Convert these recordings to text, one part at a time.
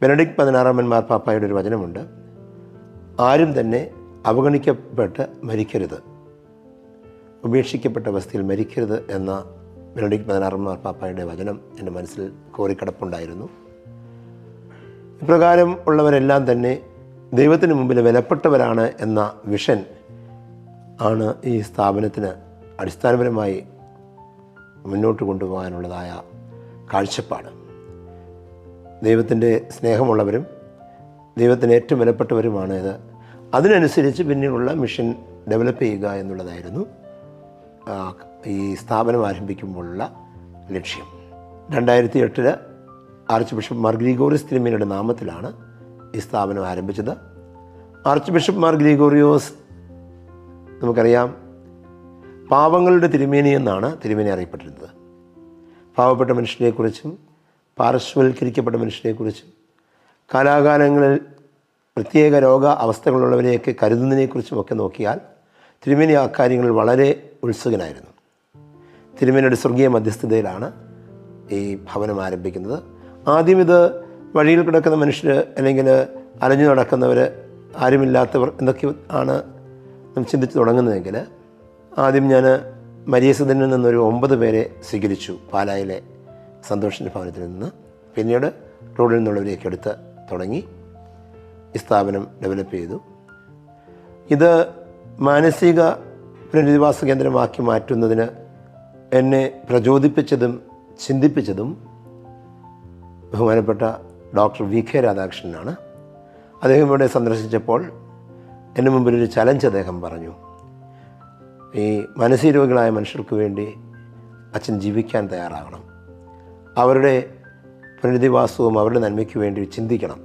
Benedict 16 മാർപ്പാപ്പായുടെ ഒരു വചനമുണ്ട്, ആരും തന്നെ അവഗണിക്കപ്പെട്ട് മരിക്കരുത്, ഉപേക്ഷിക്കപ്പെട്ട അവസ്ഥയിൽ മരിക്കരുത് എന്ന ബെനഡിക്ട് 16 മാർപ്പാപ്പായുടെ വചനം എൻ്റെ മനസ്സിൽ കോറിക്കിടപ്പുണ്ടായിരുന്നു. ഇപ്രകാരം ഉള്ളവരെല്ലാം തന്നെ ദൈവത്തിന് മുമ്പിൽ വിലപ്പെട്ടവരാണ് എന്ന വിഷൻ ആണ് ഈ സ്ഥാപനത്തിന് അടിസ്ഥാനപരമായി മുന്നോട്ട് കൊണ്ടുപോകാനുള്ളതായ കാഴ്ചപ്പാട്. ദൈവത്തിൻ്റെ സ്നേഹമുള്ളവരും ദൈവത്തിന് ഏറ്റവും വിലപ്പെട്ടവരുമാണ് ഇത്. അതിനനുസരിച്ച് പിന്നീടുള്ള മിഷൻ ഡെവലപ്പ് ചെയ്യുക എന്നുള്ളതായിരുന്നു ഈ സ്ഥാപനം ആരംഭിക്കുമ്പോഴുള്ള ലക്ഷ്യം. 2008 ആർച്ച് ബിഷപ്പ് മാർ ഗ്രിഗോറിയോസ് തിരുമേനിയുടെ നാമത്തിലാണ് ഈ സ്ഥാപനം ആരംഭിച്ചത്. ആർച്ച് ബിഷപ്പ് മാർ ഗ്രിഗോറിയോസ് നമുക്കറിയാം പാവങ്ങളുടെ തിരുമേനി എന്നാണ് തിരുമേനി അറിയപ്പെട്ടിരുന്നത്. പാവപ്പെട്ട മനുഷ്യനെക്കുറിച്ചും പാർശ്വവൽക്കരിക്കപ്പെട്ട മനുഷ്യനെക്കുറിച്ചും കാലാകാലങ്ങളിൽ പ്രത്യേക രോഗ അവസ്ഥകളുള്ളവരെയൊക്കെ കരുതുന്നതിനെക്കുറിച്ചുമൊക്കെ നോക്കിയാൽ തിരുമേനി ആ കാര്യങ്ങളിൽ വളരെ ഉത്സുകനായിരുന്നു. തിരുമേനിയുടെ സ്വർഗീയ മധ്യസ്ഥതയിലാണ് ഈ ഭവനം ആരംഭിക്കുന്നത്. ആദ്യം ഇത് വഴിയിൽ കിടക്കുന്ന മനുഷ്യർ അല്ലെങ്കിൽ അലഞ്ഞു നടക്കുന്നവർ, ആരുമില്ലാത്തവർ എന്നൊക്കെ ആണ് നാം ചിന്തിച്ച് തുടങ്ങുന്നതെങ്കിൽ ആദ്യം ഞാൻ മരിയസദനിൽ നിന്നൊരു 9 പേരെ സ്വീകരിച്ചു പാലായിലെ സന്തോഷിൻ്റെ ഭവനത്തിൽ നിന്ന്. പിന്നീട് റോഡിൽ നിന്നുള്ളവരെയൊക്കെ എടുത്ത് തുടങ്ങി ഈ സ്ഥാപനം ഡെവലപ്പ് ചെയ്തു. ഇത് മാനസിക പുനരധിവാസ കേന്ദ്രമാക്കി മാറ്റുന്നതിന് എന്നെ പ്രചോദിപ്പിച്ചതും ചിന്തിപ്പിച്ചതും ബഹുമാനപ്പെട്ട ഡോക്ടർ VK രാധാകൃഷ്ണനാണ്. അദ്ദേഹം ഇവിടെ സന്ദർശിച്ചപ്പോൾ എൻ്റെ മുമ്പിലൊരു ചലഞ്ച് അദ്ദേഹം പറഞ്ഞു, ഈ മാനസിക രോഗികളായ മനുഷ്യർക്ക് വേണ്ടി അച്ഛൻ ജീവിക്കാൻ തയ്യാറാകണം, അവരുടെ പുനരധിവാസവും അവരുടെ നന്മയ്ക്ക് വേണ്ടി ചിന്തിക്കണം.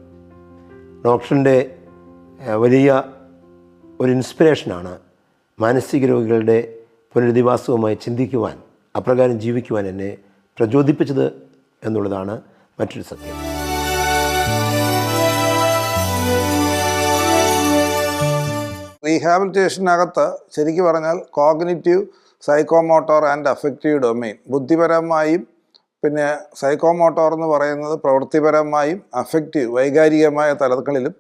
ഡോക്ടറിൻ്റെ വലിയ ഒരു ഇൻസ്പിറേഷനാണ് മാനസിക രോഗികളുടെ പുനരധിവാസവുമായി ചിന്തിക്കുവാൻ, അപ്രകാരം ജീവിക്കുവാൻ എന്നെ പ്രചോദിപ്പിച്ചത് എന്നുള്ളതാണ് മറ്റൊരു സത്യം. റീഹാബിലിറ്റേഷനകത്ത് ശരിക്കും പറഞ്ഞാൽ cognitive, psychomotor and affective domain, ബുദ്ധിപരമായും പിന്നെ സൈക്കോമോട്ടോർ എന്ന് പറയുന്നത് പ്രവൃത്തിപരമായും അഫക്റ്റീവ് വൈകാരികമായ തലങ്ങളിലും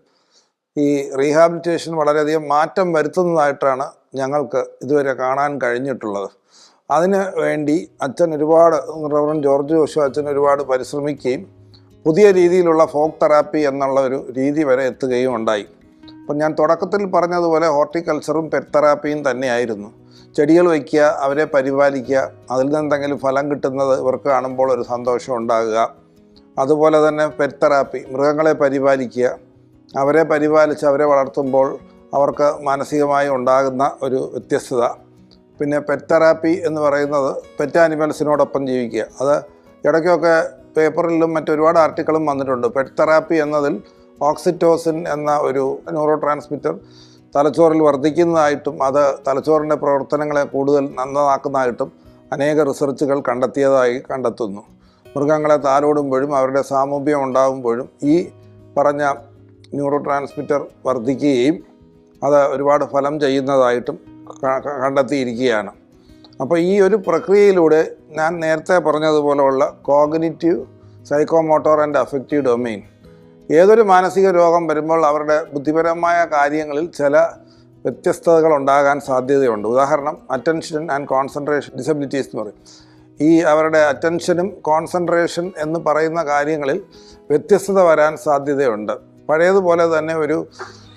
ഈ റീഹാബിലിറ്റേഷൻ വളരെയധികം മാറ്റം വരുത്തുന്നതായിട്ടാണ് ഞങ്ങൾക്ക് ഇതുവരെ കാണാൻ കഴിഞ്ഞിട്ടുള്ളത്. അതിന് വേണ്ടി അച്ഛൻ ഒരുപാട്, റവറൻഡ് ജോർജ് ജോഷു അച്ഛൻ ഒരുപാട് പരിശ്രമിക്കുകയും പുതിയ രീതിയിലുള്ള ഫോക്ക് തെറാപ്പി എന്നുള്ള ഒരു രീതി വരെ എത്തുകയും ഉണ്ടായി. അപ്പം ഞാൻ തുടക്കത്തിൽ പറഞ്ഞതുപോലെ ഹോർട്ടിക്കൾച്ചറും പെറ്റ് തെറാപ്പിയും തന്നെയായിരുന്നു. ചെടികൾ വയ്ക്കുക, അവരെ പരിപാലിക്കുക, അതിൽ നിന്ന് എന്തെങ്കിലും ഫലം കിട്ടുന്നത് ഇവർക്ക് കാണുമ്പോൾ ഒരു സന്തോഷം ഉണ്ടാകുക. അതുപോലെ തന്നെ പെറ്റ് തെറാപ്പി, മൃഗങ്ങളെ പരിപാലിക്കുക, അവരെ പരിപാലിച്ച് അവരെ വളർത്തുമ്പോൾ അവർക്ക് മാനസികമായി ഉണ്ടാകുന്ന ഒരു വ്യത്യസ്തത. പിന്നെ പെറ്റ് തെറാപ്പി എന്ന് പറയുന്നത് പെറ്റ് ആനിമൽസിനോടൊപ്പം ജീവിക്കുക. അത് ഇടയ്ക്കൊക്കെ പേപ്പറിലും മറ്റൊരുപാട് ആർട്ടിക്കിളും വന്നിട്ടുണ്ട്. പെറ്റ് തെറാപ്പി എന്നതിൽ ഓക്സിറ്റോസിൻ എന്ന ഒരു ന്യൂറോ ട്രാൻസ്മിറ്റർ തലച്ചോറിൽ വർദ്ധിക്കുന്നതായിട്ടും അത് തലച്ചോറിൻ്റെ പ്രവർത്തനങ്ങളെ കൂടുതൽ നന്നാക്കുന്നതായിട്ടും അനേക റിസർച്ചുകൾ കണ്ടെത്തുന്നു. മൃഗങ്ങളെ താലോടുമ്പോഴും അവരുടെ സാമീപ്യം ഉണ്ടാകുമ്പോഴും ഈ പറഞ്ഞ ന്യൂറോ ട്രാൻസ്മിറ്റർ വർദ്ധിക്കുകയും അത് ഒരുപാട് ഫലം ചെയ്യുന്നതായിട്ടും കണ്ടെത്തിയിരിക്കുകയാണ്. അപ്പോൾ ഈ ഒരു പ്രക്രിയയിലൂടെ ഞാൻ നേരത്തെ പറഞ്ഞതുപോലെയുള്ള cognitive, psychomotor and affective domain, ഏതൊരു മാനസിക രോഗം വരുമ്പോൾ അവരുടെ ബുദ്ധിപരമായ കാര്യങ്ങളിൽ ചില വ്യത്യസ്തതകൾ ഉണ്ടാകാൻ സാധ്യതയുണ്ട്. ഉദാഹരണം അറ്റൻഷൻ ആൻഡ് കോൺസെൻട്രേഷൻ ഡിസബിലിറ്റീസ് എന്ന് പറയും. ഈ അവരുടെ അറ്റൻഷനും കോൺസെൻട്രേഷൻ എന്ന് പറയുന്ന കാര്യങ്ങളിൽ വ്യത്യസ്തത വരാൻ സാധ്യതയുണ്ട്. പഴയതുപോലെ തന്നെ ഒരു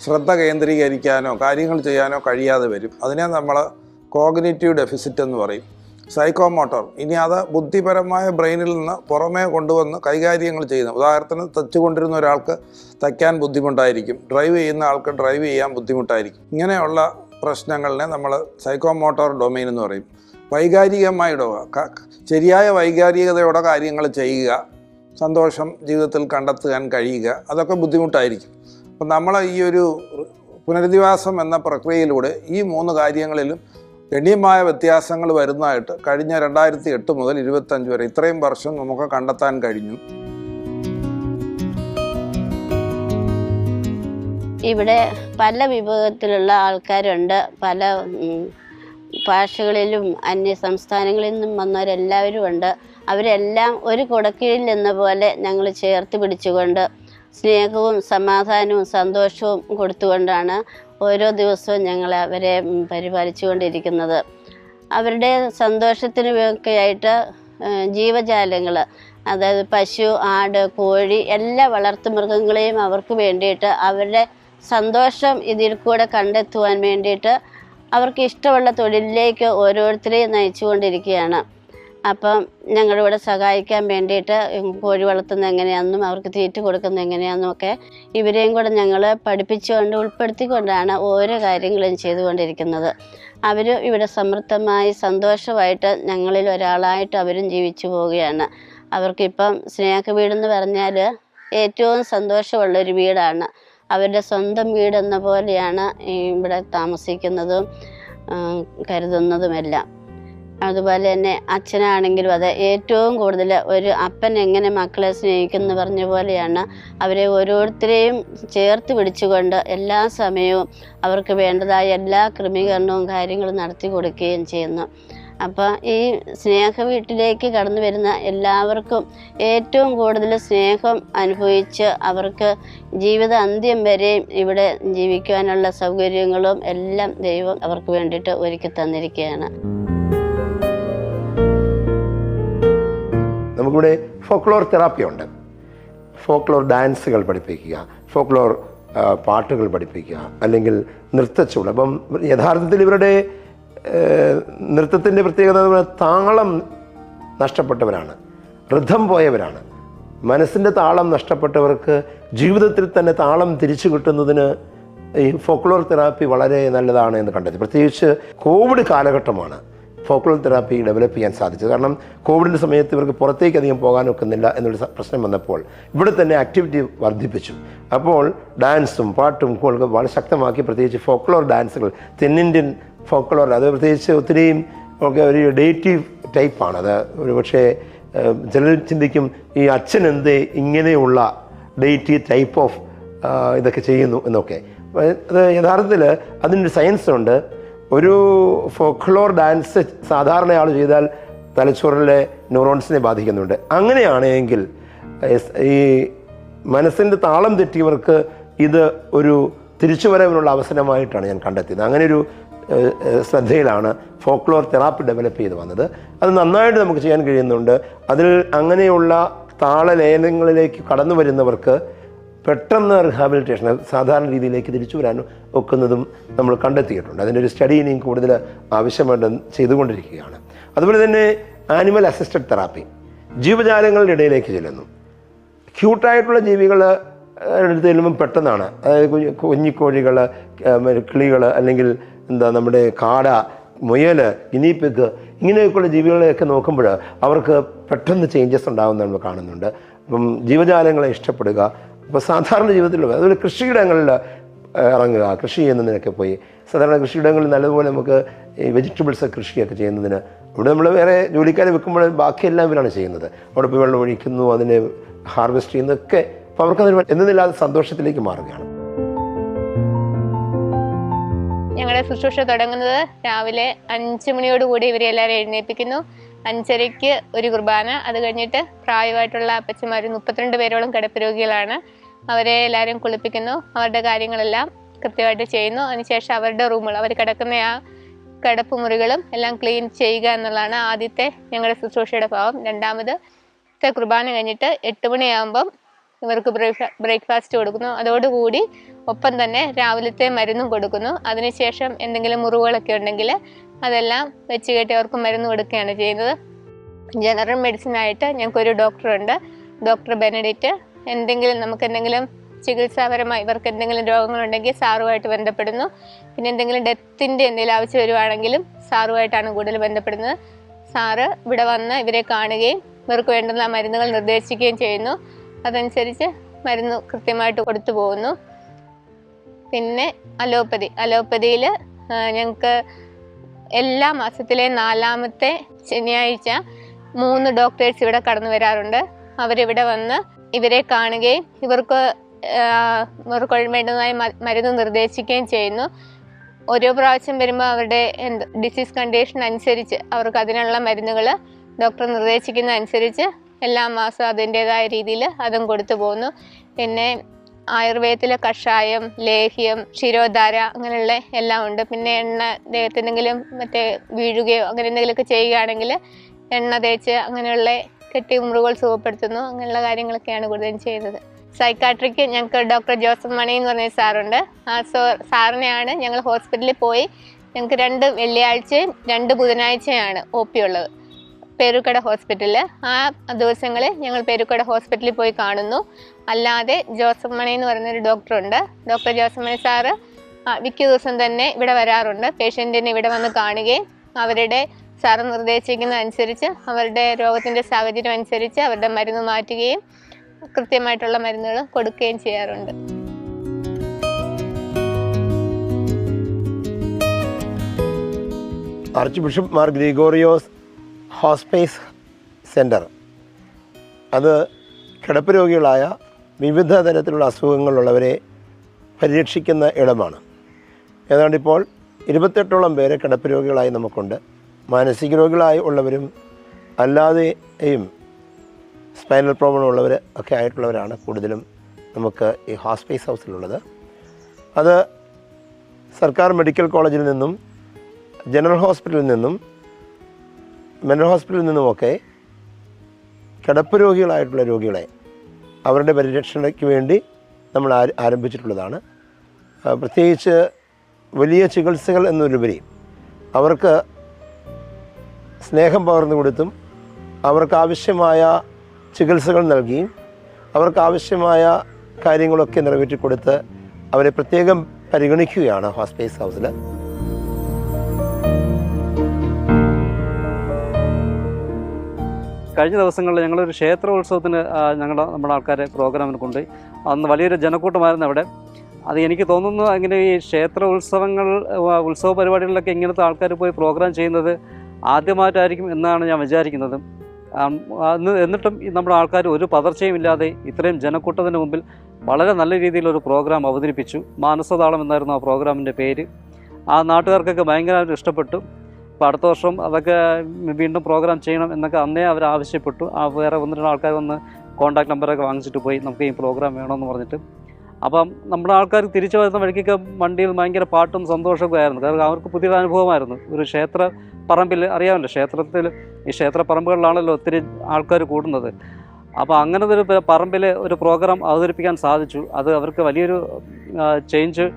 ശ്രദ്ധ കേന്ദ്രീകരിക്കാനോ കാര്യങ്ങൾ ചെയ്യാനോ കഴിയാതെ വരും. അതിനെ നമ്മൾ കോഗ്നിറ്റീവ് ഡെഫിസിറ്റ് എന്ന് പറയും. സൈക്കോമോട്ടോർ, ഇനി അത് ബുദ്ധിപരമായ ബ്രെയിനിൽ നിന്ന് പുറമേ കൊണ്ടുവന്ന് കൈകാര്യങ്ങൾ ചെയ്യുന്ന, ഉദാഹരണത്തിന് തച്ചുകൊണ്ടിരുന്ന ഒരാൾക്ക് തയ്ക്കാൻ ബുദ്ധിമുട്ടായിരിക്കും, ഡ്രൈവ് ചെയ്യുന്ന ആൾക്ക് ഡ്രൈവ് ചെയ്യാൻ ബുദ്ധിമുട്ടായിരിക്കും. ഇങ്ങനെയുള്ള പ്രശ്നങ്ങളിനെ നമ്മൾ സൈക്കോമോട്ടോർ ഡൊമെയിൻ എന്ന് പറയും. വൈകാരികമായിടുക, ശരിയായ വൈകാരികതയോടെ കാര്യങ്ങൾ ചെയ്യുക, സന്തോഷം ജീവിതത്തിൽ കണ്ടെത്താൻ കഴിയുക, അതൊക്കെ ബുദ്ധിമുട്ടായിരിക്കും. അപ്പം നമ്മൾ ഈ ഒരു പുനരധിവാസം എന്ന പ്രക്രിയയിലൂടെ ഈ 3 കാര്യങ്ങളിലും ഗണ്യമായ വ്യത്യാസങ്ങൾ വരുന്നതായിട്ട് കഴിഞ്ഞ 2008 മുതൽ 2025 വരെ ഇത്രയും വർഷം നമുക്ക് കണ്ടെത്താൻ കഴിഞ്ഞു. ഇവിടെ പല വിഭാഗത്തിലുള്ള ആൾക്കാരുണ്ട്. പല ഭാഷകളിലും അന്യ സംസ്ഥാനങ്ങളിൽ നിന്നും വന്നവരെല്ലാവരും ഉണ്ട്. അവരെല്ലാം ഒരു കുടക്കീഴിൽ എന്ന പോലെ ഞങ്ങൾ ചേർത്ത് പിടിച്ചുകൊണ്ട് സ്നേഹവും സമാധാനവും സന്തോഷവും കൊടുത്തുകൊണ്ടാണ് ഓരോ ദിവസവും ഞങ്ങൾ അവരെ പരിപാലിച്ചു കൊണ്ടിരിക്കുന്നത്. അവരുടെ സന്തോഷത്തിനൊക്കെ ആയിട്ട് ജീവജാലങ്ങൾ, അതായത് പശു, ആട്, കോഴി, എല്ലാ വളർത്തുമൃഗങ്ങളെയും അവർക്ക് വേണ്ടിയിട്ട് അവരുടെ സന്തോഷം ഇതിൽ കൂടെ കണ്ടെത്തുവാൻ വേണ്ടിയിട്ട് അവർക്ക് ഇഷ്ടമുള്ള തൊഴിലിലേക്ക് ഓരോരുത്തരെയും നയിച്ചു കൊണ്ടിരിക്കുകയാണ്. അപ്പം ഞങ്ങളിവിടെ സഹായിക്കാൻ വേണ്ടിയിട്ട് കോഴി വളർത്തുന്നത് എങ്ങനെയാണെന്നും അവർക്ക് തീറ്റ കൊടുക്കുന്നത് എങ്ങനെയാണെന്നും ഒക്കെ ഇവരെയും കൂടെ ഞങ്ങൾ പഠിപ്പിച്ചുകൊണ്ട് ഉൾപ്പെടുത്തിക്കൊണ്ടാണ് ഓരോ കാര്യങ്ങളും ചെയ്തുകൊണ്ടിരിക്കുന്നത്. അവർ ഇവിടെ സമൃദ്ധമായി സന്തോഷമായിട്ട് ഞങ്ങളിൽ ഒരാളായിട്ട് അവരും ജീവിച്ചു പോവുകയാണ്. അവർക്കിപ്പം സ്നേഹവീടെന്ന് പറഞ്ഞാൽ ഏറ്റവും സന്തോഷമുള്ളൊരു വീടാണ്. അവരുടെ സ്വന്തം വീടെന്ന പോലെയാണ് ഇവിടെ താമസിക്കുന്നതും കരുതുന്നതുമെല്ലാം. അതുപോലെ തന്നെ അച്ഛനാണെങ്കിലും അതെ, ഏറ്റവും കൂടുതൽ ഒരു അപ്പൻ എങ്ങനെ മക്കളെ സ്നേഹിക്കുമെന്ന് പറഞ്ഞ പോലെയാണ് അവരെ ഓരോരുത്തരെയും ചേർത്ത് പിടിച്ചുകൊണ്ട് എല്ലാ സമയവും അവർക്ക് വേണ്ടതായ എല്ലാ ക്രമീകരണവും കാര്യങ്ങളും നടത്തി കൊടുക്കുകയും ചെയ്യുന്നു. അപ്പോൾ ഈ സ്നേഹ വീട്ടിലേക്ക് കടന്നു വരുന്ന എല്ലാവർക്കും ഏറ്റവും കൂടുതൽ സ്നേഹം അനുഭവിച്ച് അവർക്ക് ജീവിത അന്ത്യം വരെയും ഇവിടെ ജീവിക്കാനുള്ള സൗകര്യങ്ങളും എല്ലാം ദൈവം അവർക്ക് വേണ്ടിയിട്ട് ഒരുക്കി തന്നിരിക്കുകയാണ്. നമുക്കിവിടെ ഫോക്ലോർ തെറാപ്പി ഉണ്ട്. ഫോക്ലോർ ഡാൻസുകൾ പഠിപ്പിക്കുക, ഫോക്ലോർ പാട്ടുകൾ പഠിപ്പിക്കുക, അല്ലെങ്കിൽ നൃത്തച്ചുവട്. അപ്പം യഥാർത്ഥത്തിൽ ഇവരുടെ നൃത്തത്തിൻ്റെ പ്രത്യേകത താളം നഷ്ടപ്പെട്ടവരാണ്, ഋതം പോയവരാണ്. മനസ്സിൻ്റെ താളം നഷ്ടപ്പെട്ടവർക്ക് ജീവിതത്തിൽ തന്നെ താളം തിരിച്ചു കിട്ടുന്നതിന് ഈ ഫോക്ലോർ തെറാപ്പി വളരെ നല്ലതാണ് എന്ന് കണ്ടെത്തി. പ്രത്യേകിച്ച് കോവിഡ് കാലഘട്ടമാണ് ഫോക്ലോർ തെറാപ്പി ഡെവലപ്പ് ചെയ്യാൻ സാധിച്ചത്. കാരണം കോവിഡിൻ്റെ സമയത്ത് ഇവർക്ക് പുറത്തേക്ക് അധികം പോകാൻ ഒക്കുന്നില്ല എന്നൊരു പ്രശ്നം വന്നപ്പോൾ ഇവിടെ തന്നെ ആക്ടിവിറ്റി വർദ്ധിപ്പിച്ചു. അപ്പോൾ ഡാൻസും പാട്ടും ഒക്കെ വളരെ ശക്തമാക്കി. പ്രത്യേകിച്ച് ഫോക്ലോർ ഡാൻസുകൾ, തെന്നിന്ത്യൻ ഫോക്ലോർ, അത് പ്രത്യേകിച്ച് ഒത്തിരിയും ഒക്കെ ഒരു ഡേറ്റീവ് ടൈപ്പാണ്. അത് ഒരു പക്ഷേ ചിലർ ചിന്തിക്കും ഈ അച്ഛൻ എന്തേ ഇങ്ങനെയുള്ള ഡേറ്റീവ് ടൈപ്പ് ഓഫ് ഇതൊക്കെ ചെയ്യുന്നു എന്നൊക്കെ. അത് യഥാർത്ഥത്തിൽ അതിനൊരു സയൻസ് ഉണ്ട്. ഒരു ഫോക്ലോർ ഡാൻസ് സാധാരണ ആൾ ചെയ്താൽ തലച്ചോറിലെ ന്യൂറോൺസിനെ ബാധിക്കുന്നുണ്ട്. അങ്ങനെയാണെങ്കിൽ ഈ മനസ്സിൻ്റെ താളം തെറ്റിയവർക്ക് ഇത് ഒരു തിരിച്ചുവരവിനുള്ള അവസരമായിട്ടാണ് ഞാൻ കണ്ടെത്തിയത്. അങ്ങനെയൊരു ശ്രദ്ധയിലാണ് ഫോക്ലോർ തെറാപ്പി ഡെവലപ്പ് ചെയ്ത് വന്നത്. അത് നന്നായിട്ട് നമുക്ക് ചെയ്യാൻ കഴിയുന്നുണ്ട്. അതിൽ അങ്ങനെയുള്ള താളലയനങ്ങളിലേക്ക് കടന്നു വരുന്നവർക്ക് പെട്ടെന്ന് റിഹാബിലിറ്റേഷൻ സാധാരണ രീതിയിലേക്ക് തിരിച്ചു വരാനും ഒക്കുന്നതും നമ്മൾ കണ്ടെത്തിയിട്ടുണ്ട്. അതിൻ്റെ ഒരു സ്റ്റഡി ഇനിയും കൂടുതൽ ആവശ്യമായിട്ട് ചെയ്തുകൊണ്ടിരിക്കുകയാണ്. അതുപോലെ തന്നെ ആനിമൽ അസിസ്റ്റഡ് തെറാപ്പി, ജീവജാലങ്ങളുടെ ഇടയിലേക്ക് ചെല്ലുന്നു. ക്യൂട്ടായിട്ടുള്ള ജീവികൾ എടുത്ത് ചെല്ലുമ്പം പെട്ടെന്നാണ്, അതായത് കുഞ്ഞിക്കോഴികൾ, കിളികൾ, അല്ലെങ്കിൽ നമ്മുടെ കാട, മുയൽ, ഗിനിപ്പിഗ്, ഇങ്ങനെയൊക്കെയുള്ള ജീവികളെയൊക്കെ നോക്കുമ്പോൾ അവർക്ക് പെട്ടെന്ന് ചേഞ്ചസ് ഉണ്ടാകുന്നത് നമ്മൾ കാണുന്നുണ്ട്. അപ്പം ജീവജാലങ്ങളെ ഇഷ്ടപ്പെടുക. അപ്പോൾ സാധാരണ ജീവിതത്തിൽ അതുപോലെ കൃഷിയിടങ്ങളിൽ ഇറങ്ങുക, കൃഷി ചെയ്യുന്നതിനൊക്കെ പോയി. സാധാരണ കൃഷിയിടങ്ങളിൽ നല്ലതുപോലെ നമുക്ക് ഈ വെജിറ്റബിൾസ് കൃഷിയൊക്കെ ചെയ്യുന്നതിന് ഇവിടെ നമ്മൾ വേറെ ജോലിക്കാരെ വെക്കുമ്പോൾ ബാക്കിയെല്ലാം ഇവരാണ് ചെയ്യുന്നത്. അവിടെ പോയി വെള്ളം ഒഴിക്കുന്നു, അതിനെ ഹാർവെസ്റ്റ് ചെയ്യുന്നതൊക്കെ. അപ്പോൾ അവർക്കത് എന്നതില്ലാതെ സന്തോഷത്തിലേക്ക് മാറുകയാണ്. ഞങ്ങളുടെ ശുശ്രൂഷ തുടങ്ങുന്നത് രാവിലെ 5 മണിയോടുകൂടി ഇവരെ എല്ലാവരും എഴുന്നേൽപ്പിക്കുന്നു. 5:30 ഒരു കുർബാന. അത് കഴിഞ്ഞിട്ട് പ്രായമായിട്ടുള്ള അപ്പച്ചന്മാർ 32 പേരോളം കിടപ്പ് രോഗികളാണ്. അവരെ എല്ലാവരും കുളിപ്പിക്കുന്നു. അവരുടെ കാര്യങ്ങളെല്ലാം കൃത്യമായിട്ട് ചെയ്യുന്നു. അതിനുശേഷം അവരുടെ റൂമുകൾ, അവർ കിടക്കുന്ന ആ കിടപ്പ് മുറികളും എല്ലാം ക്ലീൻ ചെയ്യുക എന്നുള്ളതാണ് ആദ്യത്തെ ഞങ്ങളുടെ ശുശ്രൂഷയുടെ ഭാവം. രണ്ടാമത്തെ കുർബാന കഴിഞ്ഞിട്ട് 8 മണിയാകുമ്പം ഇവർക്ക് ബ്രേക്ക്ഫാസ്റ്റ് കൊടുക്കുന്നു. അതോടുകൂടി ഒപ്പം തന്നെ രാവിലത്തെ മരുന്നും കൊടുക്കുന്നു. അതിനുശേഷം എന്തെങ്കിലും മുറിവുകളൊക്കെ ഉണ്ടെങ്കിൽ അതെല്ലാം വെച്ച് കെട്ടി അവർക്ക് മരുന്ന് കൊടുക്കുകയാണ് ചെയ്യുന്നത്. ജനറൽ മെഡിസിനായിട്ട് ഞങ്ങൾക്കൊരു ഡോക്ടറുണ്ട്, ഡോക്ടർ ബെനഡിറ്റ്. നമുക്ക് എന്തെങ്കിലും ചികിത്സാപരമായി ഇവർക്ക് എന്തെങ്കിലും രോഗങ്ങളുണ്ടെങ്കിൽ സാറുമായിട്ട് ബന്ധപ്പെടുന്നു. പിന്നെ എന്തെങ്കിലും ഡെത്തിൻ്റെ എന്തെങ്കിലും ആവശ്യം വരുവാണെങ്കിലും സാറുമായിട്ടാണ് കൂടുതൽ ബന്ധപ്പെടുന്നത്. സാറ് ഇവിടെ വന്ന് ഇവരെ കാണുകയും ഇവർക്ക് വേണ്ടുന്ന മരുന്നുകൾ നിർദ്ദേശിക്കുകയും ചെയ്യുന്നു. അതനുസരിച്ച് മരുന്ന് കൃത്യമായിട്ട് കൊടുത്തു പോകുന്നു. പിന്നെ അലോപ്പതിയിൽ ഞങ്ങൾക്ക് എല്ലാ മാസത്തിലെ 4ാമത്തെ ശനിയാഴ്ച 3 ഡോക്ടേഴ്സ് ഇവിടെ കടന്നു വരാറുണ്ട്. അവരിവിടെ വന്ന് ഇവരെ കാണുകയും ഇവർക്ക് വേണ്ടുന്നതായി മരുന്ന് നിർദ്ദേശിക്കുകയും ചെയ്യുന്നു. ഓരോ പ്രാവശ്യം വരുമ്പോൾ അവരുടെ ഡിസീസ് കണ്ടീഷൻ അനുസരിച്ച് അവർക്ക് അതിനുള്ള മരുന്നുകൾ ഡോക്ടർ നിർദ്ദേശിക്കുന്ന അനുസരിച്ച് എല്ലാ മാസവും അതിൻ്റേതായ രീതിയിൽ അതും കൊടുത്തു പോകുന്നു. പിന്നെ ആയുർവേദത്തിലെ കഷായം, ലേഹ്യം, ക്ഷീരോധാര അങ്ങനെയുള്ള എല്ലാം ഉണ്ട്. പിന്നെ എണ്ണ ദേഹത്തെന്തെങ്കിലും വീഴുകയോ അങ്ങനെ എന്തെങ്കിലുമൊക്കെ ചെയ്യുകയാണെങ്കിൽ എണ്ണ തേച്ച് അങ്ങനെയുള്ള കെട്ടി മുറിവുകൾ സുഖപ്പെടുത്തുന്നു. അങ്ങനെയുള്ള കാര്യങ്ങളൊക്കെയാണ് കൂടുതലും ചെയ്യുന്നത്. സൈക്കാട്രിക്ക് ഞങ്ങൾക്ക് ഡോക്ടർ ജോസഫ് മണി എന്ന് പറഞ്ഞ സാറുണ്ട്. ആ സാറിനെയാണ് ഞങ്ങൾ ഹോസ്പിറ്റലിൽ പോയി, ഞങ്ങൾക്ക് 2 വെള്ളിയാഴ്ചയും 2 ബുധനാഴ്ചയാണ് OP ഉള്ളത് പേരുക്കട ഹോസ്പിറ്റലിൽ. ആ ദിവസങ്ങളിൽ ഞങ്ങൾ പേരുക്കട ഹോസ്പിറ്റലിൽ പോയി കാണുന്നു. അല്ലാതെ ജോസഫ് മണി എന്ന് പറയുന്നൊരു ഡോക്ടറുണ്ട്. ഡോക്ടർ ജോസഫ് മണി സാറ് മിക്ക ദിവസം തന്നെ ഇവിടെ വരാറുണ്ട്. പേഷ്യൻറ്റിനെ ഇവിടെ വന്ന് കാണുകയും അവരുടെ സാറ് നിർദ്ദേശിക്കുന്ന അനുസരിച്ച് അവരുടെ രോഗത്തിൻ്റെ സാഹചര്യം അനുസരിച്ച് അവരുടെ മരുന്ന് മാറ്റുകയും കൃത്യമായിട്ടുള്ള മരുന്നുകൾ കൊടുക്കുകയും ചെയ്യാറുണ്ട്. Arch bishop Mar Gregorios hospice centre അത് കിടപ്പ് രോഗികളായ വിവിധ തരത്തിലുള്ള അസുഖങ്ങളുള്ളവരെ പരിരക്ഷിക്കുന്ന ഇടമാണ്. ഏതാണ്ട് ഇപ്പോൾ 28ഓളം പേരെ കിടപ്പ് രോഗികളായി നമുക്കുണ്ട്. മാനസിക രോഗികളായി ഉള്ളവരും അല്ലാതെയും സ്പൈനൽ പ്രോബ്ലം ഉള്ളവർ ഒക്കെ ആയിട്ടുള്ളവരാണ് കൂടുതലും നമുക്ക് ഈ ഹോസ്പൈസ് ഹൗസിലുള്ളത്. അത് സർക്കാർ മെഡിക്കൽ കോളേജിൽ നിന്നും ജനറൽ ഹോസ്പിറ്റലിൽ നിന്നും മെൻ്റൽ ഹോസ്പിറ്റലിൽ നിന്നുമൊക്കെ കിടപ്പ് രോഗികളായിട്ടുള്ള രോഗികളെ അവരുടെ പരിരക്ഷണയ്ക്ക് വേണ്ടി നമ്മൾ ആരംഭിച്ചിട്ടുള്ളതാണ്. പ്രത്യേകിച്ച് വലിയ ചികിത്സകൾ എന്നതിലുപരി അവർക്ക് സ്നേഹം പകർന്നു കൊടുത്തും അവർക്ക് ആവശ്യമായ ചികിത്സകൾ നൽകിയും അവർക്ക് ആവശ്യമായ കാര്യങ്ങളൊക്കെ നിറവേറ്റിക്കൊടുത്ത് അവരെ പ്രത്യേകം പരിഗണിക്കുകയാണ് ഹോസ്പൈസ് ഹൗസിൽ. കഴിഞ്ഞ ദിവസങ്ങളിൽ ഞങ്ങളൊരു ക്ഷേത്രോത്സവത്തിന് നമ്മുടെ ആൾക്കാരെ പ്രോഗ്രാമിന് കൊണ്ടുപോയി. അന്ന് വലിയൊരു ജനക്കൂട്ടമായിരുന്നു അവിടെ. അത് എനിക്ക് തോന്നുന്നു അങ്ങനെ ഈ ക്ഷേത്ര ഉത്സവ പരിപാടികളിലൊക്കെ ഇങ്ങനത്തെ ആൾക്കാർ പോയി പ്രോഗ്രാം ചെയ്യുന്നത് ആദ്യമായിട്ടായിരിക്കും എന്നാണ് ഞാൻ വിചാരിക്കുന്നത്. എന്നിട്ടും നമ്മുടെ ആൾക്കാർ ഒരു പതർച്ചയും ഇല്ലാതെ ഇത്രയും ജനക്കൂട്ടത്തിന് മുമ്പിൽ വളരെ നല്ല രീതിയിലൊരു പ്രോഗ്രാം അവതരിപ്പിച്ചു. മാനസതാളം എന്നായിരുന്നു ആ പ്രോഗ്രാമിൻ്റെ പേര്. ആ നാട്ടുകാർക്കൊക്കെ ഭയങ്കരമായിട്ട് ഇഷ്ടപ്പെട്ടു. അപ്പോൾ അടുത്ത വർഷം അതൊക്കെ വീണ്ടും പ്രോഗ്രാം ചെയ്യണം എന്നൊക്കെ അന്നേ അവർ ആവശ്യപ്പെട്ടു. വേറെ 1-2 ആൾക്കാർ വന്ന് കോൺടാക്ട് നമ്പറൊക്കെ വാങ്ങിച്ചിട്ട് പോയി നമുക്ക് ഈ പ്രോഗ്രാം വേണമെന്ന് പറഞ്ഞിട്ട്. അപ്പം നമ്മുടെ ആൾക്കാർ തിരിച്ചു വരുന്ന വഴിക്കൊക്കെ വണ്ടിയിൽ ഭയങ്കര പാട്ടും സന്തോഷമൊക്കെ ആയിരുന്നു. കാരണം അവർക്ക് പുതിയൊരു അനുഭവമായിരുന്നു. ഒരു ക്ഷേത്ര പറമ്പിൽ അറിയാമല്ലോ, ഈ ക്ഷേത്ര പറമ്പുകളിലാണല്ലോ ഒത്തിരി ആൾക്കാർ കൂടുന്നത്. അപ്പോൾ അങ്ങനത്തെ ഒരു പറമ്പിൽ ഒരു പ്രോഗ്രാം അവതരിപ്പിക്കാൻ സാധിച്ചു. അത് അവർക്ക് വലിയൊരു ചേഞ്ച്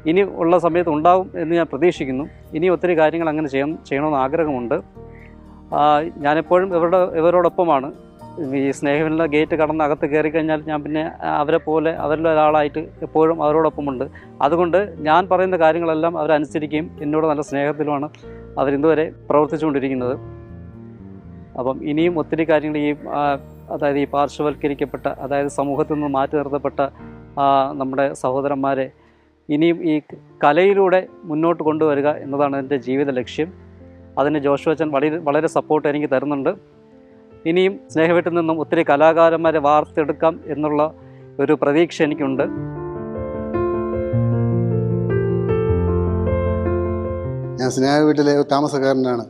ഇനി ഉള്ള സമയത്ത് ഉണ്ടാവും എന്ന് ഞാൻ പ്രതീക്ഷിക്കുന്നു. ഇനി ഒത്തിരി കാര്യങ്ങൾ അങ്ങനെ ചെയ്യണമെന്ന് ആഗ്രഹമുണ്ട്. ഞാനെപ്പോഴും ഇവരോടൊപ്പമാണ്. ഈ സ്നേഹമില്ല ഗേറ്റ് കടന്ന് അകത്ത് കയറി കഴിഞ്ഞാൽ ഞാൻ പിന്നെ അവരിൽ ഒരാളായിട്ട് എപ്പോഴും അവരോടൊപ്പമുണ്ട്. അതുകൊണ്ട് ഞാൻ പറയുന്ന കാര്യങ്ങളെല്ലാം അവരനുസരിക്കുകയും എന്നോട് നല്ല സ്നേഹത്തിലുമാണ് അവരിന്നുവരെ പ്രവർത്തിച്ചുകൊണ്ടിരിക്കുന്നത്. അപ്പം ഇനിയും ഒത്തിരി കാര്യങ്ങൾ അതായത് ഈ പാർശ്വവൽക്കരിക്കപ്പെട്ട, അതായത് സമൂഹത്തിൽ നിന്ന് മാറ്റി നിർത്തപ്പെട്ട നമ്മുടെ സഹോദരന്മാരെ ഇനിയും ഈ കലയിലൂടെ മുന്നോട്ട് കൊണ്ടുവരിക എന്നതാണ് എൻ്റെ ജീവിത ലക്ഷ്യം. അതിന് ജോഷുവച്ചൻ വളരെ സപ്പോർട്ട് എനിക്ക് തരുന്നുണ്ട്. ഇനിയും സ്നേഹവീട്ടിൽ നിന്നും ഒത്തിരി കലാകാരന്മാരെ വാർത്തെടുക്കാം എന്നുള്ള ഒരു പ്രതീക്ഷ എനിക്കുണ്ട്. ഞാൻ സ്നേഹവീട്ടിലെ താമസക്കാരനാണ്.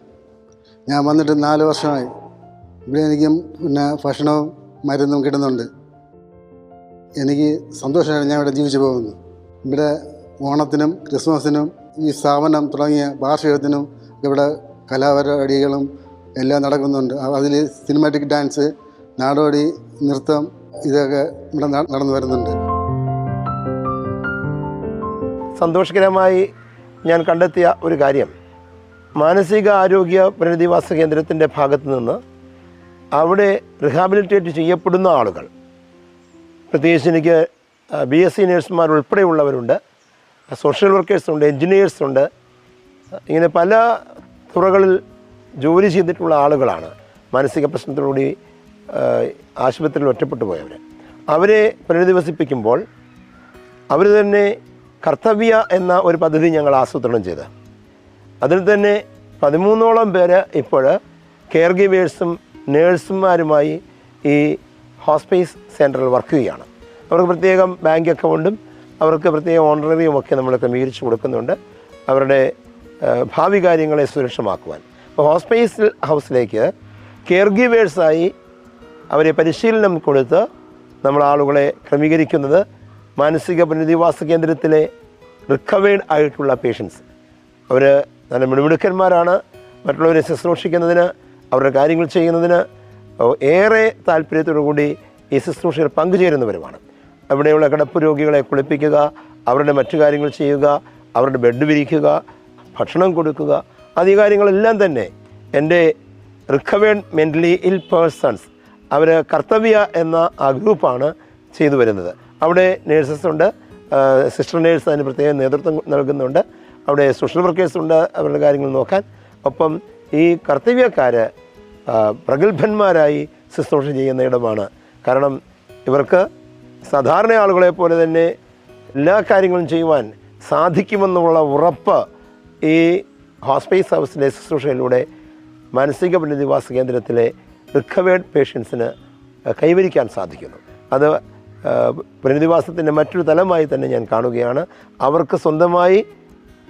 ഞാൻ വന്നിട്ട് 4 വർഷമായി. ഇവിടെ എനിക്കും പിന്നെ ഭക്ഷണവും മരുന്നും കിട്ടുന്നുണ്ട്. എനിക്ക് സന്തോഷമാണ് ഞാൻ ഇവിടെ ജീവിച്ചു പോകുന്നത്. ഇവിടെ ഓണത്തിനും ക്രിസ്മസിനും ഈ സ്ഥാപനം തുടങ്ങിയ വാർഷികത്തിനും ഇവിടെ കലാപരിപാടികളും എല്ലാം നടക്കുന്നുണ്ട്. അതിൽ സിനിമാറ്റിക് ഡാൻസ്, നാടോടി നൃത്തം, ഇതൊക്കെ ഇവിടെ നടന്നു വരുന്നുണ്ട്. സന്തോഷകരമായി ഞാൻ കണ്ടെത്തിയ ഒരു കാര്യം, മാനസിക ആരോഗ്യ പുനരധിവാസ കേന്ദ്രത്തിൻ്റെ ഭാഗത്തു നിന്ന് അവിടെ റിഹാബിലിറ്റേറ്റ് ചെയ്യപ്പെടുന്ന ആളുകൾ, പ്രത്യേകിച്ച് എനിക്ക് BSc നേഴ്സുമാർ ഉൾപ്പെടെയുള്ളവരുണ്ട്, സോഷ്യൽ വർക്കേഴ്സുണ്ട്, എൻജിനീയേഴ്സുണ്ട്, ഇങ്ങനെ പല തുറകളിൽ ജോലി ചെയ്തിട്ടുള്ള ആളുകളാണ് മാനസിക പ്രശ്നത്തോടുകൂടി ആശുപത്രിയിൽ ഒറ്റപ്പെട്ടു പോയവർ. അവരെ പുനരധിവസിപ്പിക്കുമ്പോൾ അവർ തന്നെ കർത്തവ്യ എന്ന ഒരു പദ്ധതി ഞങ്ങൾ ആസൂത്രണം ചെയ്ത് അതിൽ തന്നെ 13ഓളം പേര് ഇപ്പോൾ കെയർ ഗിവേഴ്സും നേഴ്സുമാരുമായി ഈ ഹോസ്പൈസ് സെൻറ്ററിൽ വർക്ക് ചെയ്യുകയാണ്. അവർക്ക് പ്രത്യേകം ബാങ്ക് അക്കൗണ്ടും അവർക്ക് പ്രത്യേക ഓണററിയും ഒക്കെ നമ്മൾ ക്രമീകരിച്ച് കൊടുക്കുന്നുണ്ട്, അവരുടെ ഭാവി കാര്യങ്ങളെ സുരക്ഷമാക്കുവാൻ. അപ്പോൾ ഹോസ്പൈസ് ഹൗസിലേക്ക് കെയർ ഗിവേഴ്സായി അവരെ പരിശീലനം കൊടുത്ത് നമ്മൾ ആളുകളെ ക്രമീകരിക്കുന്നത് മാനസിക പുനരധിവാസ കേന്ദ്രത്തിലെ റിക്കവേർഡ് ആയിട്ടുള്ള പേഷ്യൻസ്. അവർ നല്ല മിടുമിടുക്കന്മാരാണ്, മറ്റുള്ളവരെ ശുശ്രൂഷിക്കുന്നതിന്, അവരുടെ കാര്യങ്ങൾ ചെയ്യുന്നതിന് ഏറെ താല്പര്യത്തോടു കൂടി ഈ ശുശ്രൂഷയിൽ പങ്കുചേരുന്നവരുമാണ്. അവിടെയുള്ള കിടപ്പ് രോഗികളെ കുളിപ്പിക്കുക, അവരുടെ മറ്റു കാര്യങ്ങൾ ചെയ്യുക, അവരുടെ ബെഡ് വിരിക്കുക, ഭക്ഷണം കൊടുക്കുക, ആദ്യ കാര്യങ്ങളെല്ലാം തന്നെ എൻ്റെ റിക്കവേർഡ് മെൻ്റലി ഇൽ പേഴ്സൺസ് അവർ കർത്തവ്യ എന്ന ആ ഗ്രൂപ്പാണ് ചെയ്തു വരുന്നത്. അവിടെ നേഴ്സസ് ഉണ്ട്, സിസ്റ്റർ നേഴ്സ് അതിന് പ്രത്യേകം നേതൃത്വം നൽകുന്നുണ്ട്, അവിടെ സോഷ്യൽ വർക്കേഴ്സ് ഉണ്ട് അവരുടെ കാര്യങ്ങൾ നോക്കാൻ. ഒപ്പം ഈ കർത്തവ്യക്കാർ പ്രഗത്ഭന്മാരായി ശുശ്രൂഷ ചെയ്യുന്ന ഇടമാണ്. കാരണം ഇവർക്ക് സാധാരണ ആളുകളെ പോലെ തന്നെ എല്ലാ കാര്യങ്ങളും ചെയ്യുവാൻ സാധിക്കുമെന്നുള്ള ഉറപ്പ് ഈ ഹോസ്പൈസ് ഹൗസിലെ ശുശ്രൂഷയിലൂടെ മാനസിക പുനരധിവാസ കേന്ദ്രത്തിലെ റിക്കവേർഡ് പേഷ്യൻസിന് കൈവരിക്കാൻ സാധിക്കുന്നു. അത് പുനരധിവാസത്തിൻ്റെ മറ്റൊരു തലമായി തന്നെ ഞാൻ കാണുകയാണ്. അവർക്ക് സ്വന്തമായി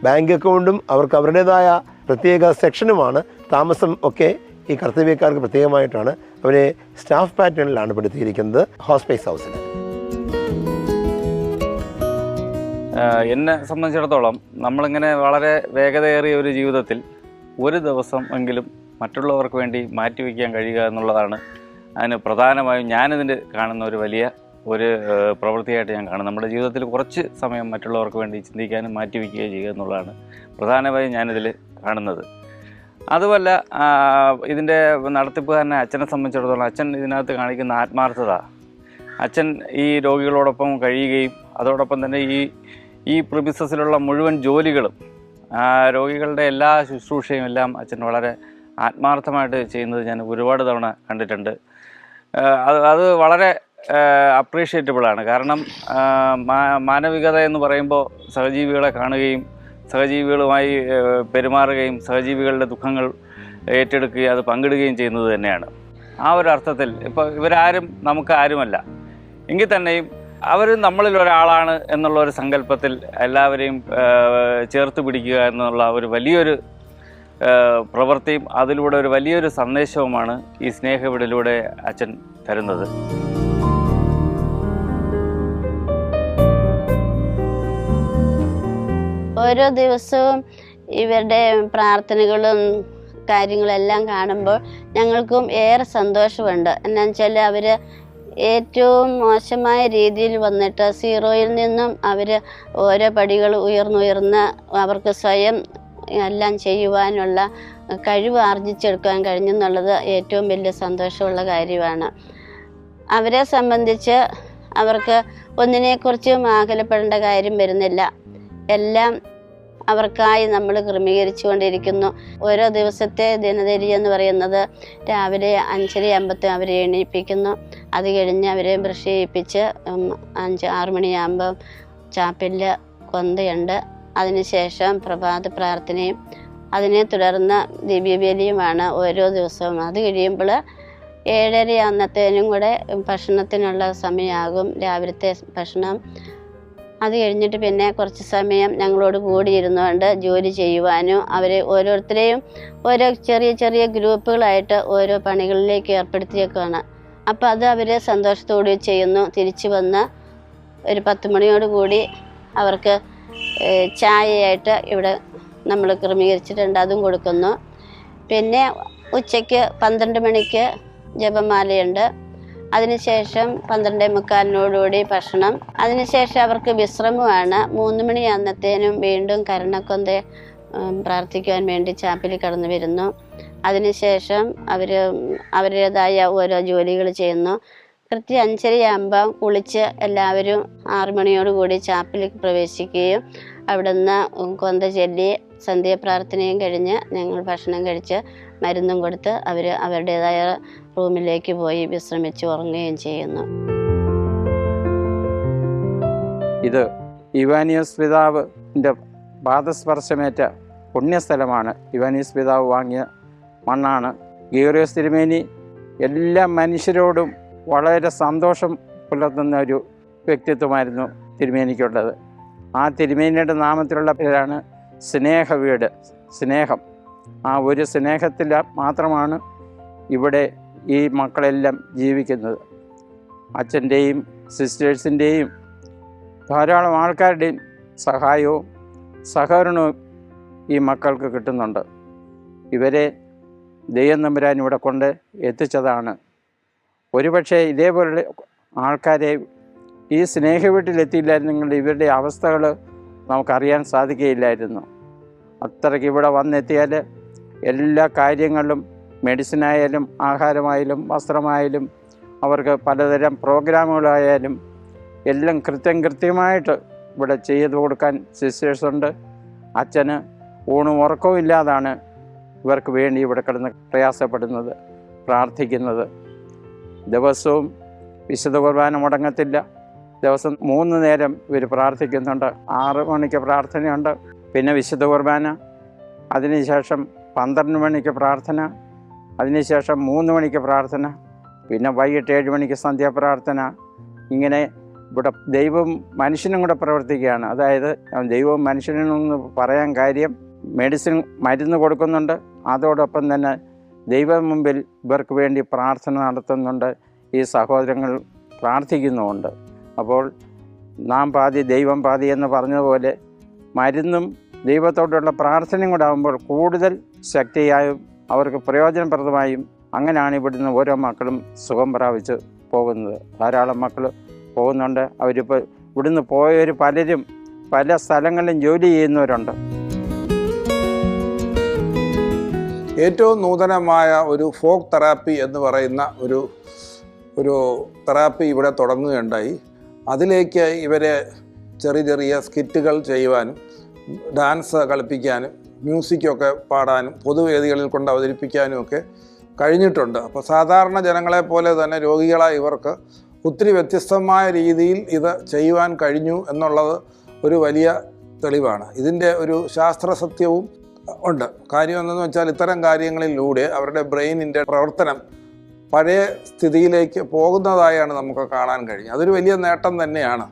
ബാങ്ക് അക്കൗണ്ടും അവർക്ക് അവരുടേതായ പ്രത്യേക സെക്ഷനുമാണ്. താമസം ഒക്കെ ഈ കർത്തവ്യക്കാർക്ക് പ്രത്യേകമായിട്ടാണ്. അവരെ സ്റ്റാഫ് പാറ്റേണിലാണ് പെടുത്തിയിരിക്കുന്നത് ഹോസ്പൈസ് ഹൗസിൽ. എന്നെ സംബന്ധിച്ചിടത്തോളം നമ്മളിങ്ങനെ വളരെ വേഗതയേറിയ ഒരു ജീവിതത്തിൽ ഒരു ദിവസം എങ്കിലും മറ്റുള്ളവർക്ക് വേണ്ടി മാറ്റിവെക്കാൻ കഴിയുക എന്നുള്ളതാണ് അതിന് പ്രധാനമായും ഞാനിതിൻ്റെ കാണുന്ന ഒരു വലിയ പ്രവൃത്തിയായിട്ട് ഞാൻ കാണും. നമ്മുടെ ജീവിതത്തിൽ കുറച്ച് സമയം മറ്റുള്ളവർക്ക് വേണ്ടി ചിന്തിക്കാനും മാറ്റിവെക്കുകയും ചെയ്യുക എന്നുള്ളതാണ് പ്രധാനമായും ഞാനിതിൽ കാണുന്നത്. അതുമല്ല, ഇതിൻ്റെ നടത്തിപ്പുകാരനെ അച്ഛനെ സംബന്ധിച്ചിടത്തോളം അച്ഛൻ ഇതിനകത്ത് കാണിക്കുന്ന ആത്മാർത്ഥത, അച്ഛൻ ഈ രോഗികളോടൊപ്പം കഴിയുകയും അതോടൊപ്പം തന്നെ ഈ പ്രിമിസസിലുള്ള മുഴുവൻ ജോലികളും രോഗികളുടെ എല്ലാ ശുശ്രൂഷയും എല്ലാം അച്ഛൻ വളരെ ആത്മാർത്ഥമായിട്ട് ചെയ്യുന്നത് ഞാൻ ഒരുപാട് തവണ കണ്ടിട്ടുണ്ട്. അത് വളരെ അപ്രീഷിയേറ്റബിളാണ്. കാരണം മാനവികത എന്ന് പറയുമ്പോൾ സഹജീവികളെ കാണുകയും സഹജീവികളുമായി പെരുമാറുകയും സഹജീവികളുടെ ദുഃഖങ്ങൾ ഏറ്റെടുക്കുകയും അത് പങ്കിടുകയും ചെയ്യുന്നത് തന്നെയാണ്. ആ ഒരു അർത്ഥത്തിൽ ഇപ്പോൾ ഇവരാരും നമുക്ക് ആരുമല്ല എങ്കിൽ തന്നെയും അവർ നമ്മളിൽ ഒരാളാണ് എന്നുള്ള ഒരു സങ്കല്പത്തിൽ എല്ലാവരെയും ചേർത്ത് പിടിക്കുക എന്നുള്ള ഒരു വലിയൊരു പ്രവൃത്തിയും അതിലൂടെ ഒരു വലിയൊരു സന്ദേശവുമാണ് ഈ സ്നേഹവിടിലൂടെ അച്ഛൻ തരുന്നത്. ഓരോ ദിവസവും ഇവരുടെ പ്രാർത്ഥനകളും കാര്യങ്ങളെല്ലാം കാണുമ്പോൾ ഞങ്ങൾക്കും ഏറെ സന്തോഷമുണ്ട്. എന്താണെന്ന് വെച്ചാൽ അവർ ഏറ്റവും മോശമായ രീതിയിൽ വന്നിട്ട് സീറോയിൽ നിന്നും അവർ ഓരോ പടികൾ ഉയർന്നുയർന്ന് അവർക്ക് സ്വയം എല്ലാം ചെയ്യുവാനുള്ള കഴിവ് ആർജിച്ചെടുക്കാൻ കഴിഞ്ഞെന്നുള്ളത് ഏറ്റവും വലിയ സന്തോഷമുള്ള കാര്യമാണ്. അവരെ സംബന്ധിച്ച് അവർക്ക് ഒന്നിനെക്കുറിച്ചും ആകുലപ്പെടേണ്ട കാര്യം വരുന്നില്ല. എല്ലാം അവർക്കായി നമ്മൾ ക്രമീകരിച്ചു കൊണ്ടിരിക്കുന്നു. ഓരോ ദിവസത്തെ ദിനചര്യ എന്ന് പറയുന്നത് രാവിലെ 5:50 അവരെ എണീപ്പിക്കുന്നു. അത് കഴിഞ്ഞ് അവരെ ബ്രഷ് ചെയ്യിപ്പിച്ച് 5-6 മണിയാകുമ്പം ചാപ്പലിൽ കൊന്തയുണ്ട്. അതിനുശേഷം പ്രഭാത പ്രാർത്ഥനയും അതിനെ തുടർന്ന് ദിവ്യബലിയുമാണ് ഓരോ ദിവസവും. അത് കഴിയുമ്പോൾ 7:30 ആകുന്നത്തേനും കൂടെ ഭക്ഷണത്തിനുള്ള സമയമാകും, രാവിലത്തെ ഭക്ഷണം. അത് കഴിഞ്ഞിട്ട് പിന്നെ കുറച്ച് സമയം ഞങ്ങളോട് കൂടിയിരുന്നുകൊണ്ട് ജോലി ചെയ്യുവാനും അവരെ ഓരോരുത്തരെയും ഓരോ ചെറിയ ചെറിയ ഗ്രൂപ്പുകളായിട്ട് ഓരോ പണികളിലേക്ക് ഏർപ്പെടുത്തിയേക്കാണ്. അപ്പോൾ അത് അവർ സന്തോഷത്തോടെ ചെയ്യുന്നു. തിരിച്ചു വന്ന് ഒരു 10 മണിയോടുകൂടി അവർക്ക് ചായയായിട്ട് ഇവിടെ നമ്മൾ ക്രമീകരിച്ചിട്ടുണ്ട്, അതും കൊടുക്കുന്നു. പിന്നെ ഉച്ചയ്ക്ക് 12 മണിക്ക് ജപമാലയുണ്ട്. അതിനുശേഷം 12:45 ഭക്ഷണം. അതിനുശേഷം അവർക്ക് വിശ്രമമാണ്. 3 മണിയാകുന്നത്തേനും വീണ്ടും കരുണക്കൊന്ത പ്രാർത്ഥിക്കുവാൻ വേണ്ടി ചാപ്പലിൽ കടന്നു വരുന്നു. അതിനുശേഷം അവരുടേതായ ഓരോ ജോലികൾ ചെയ്യുന്നു. കൃത്യം 5:30 കുളിച്ച് എല്ലാവരും 6 മണിയോടുകൂടി ചാപ്പലിൽ പ്രവേശിക്കുകയും അവിടുന്ന് കൊന്ത ചൊല്ലി സന്ധ്യാപ്രാർത്ഥനയും കഴിഞ്ഞ് ഞങ്ങൾ ഭക്ഷണം കഴിച്ച് മരുന്നും കൊടുത്ത് അവർ അവരുടേതായ റൂമിലേക്ക് പോയി വിശ്രമിച്ച് ഉറങ്ങുകയും ചെയ്യുന്നു. ഇത് ഇവാനിയോസ് പിതാവിൻ്റെ പാദസ്പർശമേറ്റ പുണ്യസ്ഥലമാണ്. ഇവാനിയോസ് പിതാവ് വാങ്ങിയ മണ്ണാണ്. ഗീറിയോസ് തിരുമേനി എല്ലാ മനുഷ്യരോടും വളരെ സന്തോഷം പുലർത്തുന്ന ഒരു വ്യക്തിത്വമായിരുന്നു തിരുമേനിക്കുള്ളത്. ആ തിരുമേനിയുടെ നാമത്തിലുള്ള പേരാണ് സ്നേഹവീട്, സ്നേഹം. ആ ഒരു സ്നേഹത്തിൽ മാത്രമാണ് ഇവിടെ ഈ മക്കളെല്ലാം ജീവിക്കുന്നത്. അച്ഛൻ്റെയും സിസ്റ്റേഴ്സിൻ്റെയും ധാരാളം ആൾക്കാരുടെയും സഹായവും സഹകരണവും ഈ മക്കൾക്ക് കിട്ടുന്നുണ്ട്. ഇവരെ ദൈവം തമ്പുരാൻ ഇവിടെ കൊണ്ട് എത്തിച്ചതാണ്. ഒരുപക്ഷെ ഇതേപോലെ ആൾക്കാരെ ഈ സ്നേഹവീട്ടിലെത്തിയില്ലായിരുന്നെങ്കിൽ ഇവരുടെ അവസ്ഥകൾ നമുക്കറിയാൻ സാധിക്കുകയില്ലായിരുന്നു. അത്രയ്ക്ക് ഇവിടെ വന്നെത്തിയാൽ എല്ലാ കാര്യങ്ങളിലും മെഡിസിനായാലും ആഹാരമായാലും വസ്ത്രമായാലും അവർക്ക് പലതരം പ്രോഗ്രാമുകളായാലും എല്ലാം കൃത്യമായിട്ട് ഇവിടെ ചെയ്തു കൊടുക്കാൻ സിസ്റ്റേഴ്സുണ്ട്. അച്ഛന് ഊണും ഉറക്കവും ഇല്ലാതാണ് ഇവർക്ക് വേണ്ടി ഇവിടെ കിടന്ന് പ്രയാസപ്പെടുന്നത്, പ്രാർത്ഥിക്കുന്നത്. ദിവസവും വിശുദ്ധ കുർബാന മുടങ്ങത്തില്ല. ദിവസം 3 നേരം ഇവർ പ്രാർത്ഥിക്കുന്നുണ്ട്. 6 മണിക്ക് പ്രാർത്ഥനയുണ്ട്, പിന്നെ വിശുദ്ധ കുർബാന, അതിനുശേഷം 12 മണിക്ക് പ്രാർത്ഥന, അതിനുശേഷം 3 മണിക്ക് പ്രാർത്ഥന, പിന്നെ വൈകിട്ട് 7 മണിക്ക് സന്ധ്യാപ്രാർത്ഥന. ഇങ്ങനെ ഇവിടെ ദൈവം മനുഷ്യനും കൂടെ പ്രവർത്തിക്കുകയാണ്. അതായത് ദൈവവും മനുഷ്യനെന്ന് പറയാൻ കാര്യം മെഡിസിൻ മരുന്ന് കൊടുക്കുന്നുണ്ട്, അതോടൊപ്പം തന്നെ ദൈവം മുമ്പിൽ ഇവർക്ക് വേണ്ടി പ്രാർത്ഥന നടത്തുന്നുണ്ട്. ഈ സഹോദരങ്ങൾ പ്രാർത്ഥിക്കുന്നുമുണ്ട്. അപ്പോൾ നാം പാതി ദൈവം പാതി എന്ന് പറഞ്ഞതുപോലെ മരുന്നും ദൈവത്തോടുള്ള പ്രാർത്ഥനയും കൂടെ ആകുമ്പോൾ കൂടുതൽ ശക്തിയായും അവർക്ക് പ്രയോജനപ്രദമായും അങ്ങനെയാണ് ഇവിടുന്ന് ഓരോ മക്കളും സുഖം പ്രാപിച്ച് പോകുന്നത്. ധാരാളം മക്കൾ പോകുന്നുണ്ട്. അവരിപ്പോൾ ഇവിടുന്ന് പോയവർ പലരും പല സ്ഥലങ്ങളിലും ജോലി ചെയ്യുന്നവരുണ്ട്. ഏറ്റവും നൂതനമായ ഒരു ഫോക്ക് തെറാപ്പി എന്ന് പറയുന്ന ഒരു തെറാപ്പി ഇവിടെ തുടങ്ങുകയുണ്ടായി. അതിലേക്ക് ഇവരെ ചെറിയ സ്കിറ്റുകൾ ചെയ്യുവാനും ഡാൻസ് കളിപ്പിക്കാനും മ്യൂസിക്കൊക്കെ പാടാനും പൊതുവേദികളിൽ കൊണ്ട് അവതരിപ്പിക്കാനും ഒക്കെ കഴിഞ്ഞിട്ടുണ്ട്. അപ്പോൾ സാധാരണ ജനങ്ങളെ പോലെ തന്നെ രോഗികളായ ഇവർക്ക് ഒത്തിരി വ്യത്യസ്തമായ രീതിയിൽ ഇത് ചെയ്യുവാൻ കഴിഞ്ഞു എന്നുള്ളത് ഒരു വലിയ തെളിവാണ്. ഇതിൻ്റെ ഒരു ശാസ്ത്രസത്യവും ഉണ്ട്. കാര്യം എന്തെന്ന് വെച്ചാൽ ഇത്തരം കാര്യങ്ങളിലൂടെ അവരുടെ ബ്രെയിനിൻ്റെ പ്രവർത്തനം പഴയ സ്ഥിതിയിലേക്ക് പോകുന്നതായാണ് നമുക്ക് കാണാൻ കഴിഞ്ഞത്. അതൊരു വലിയ നേട്ടം തന്നെയാണ്.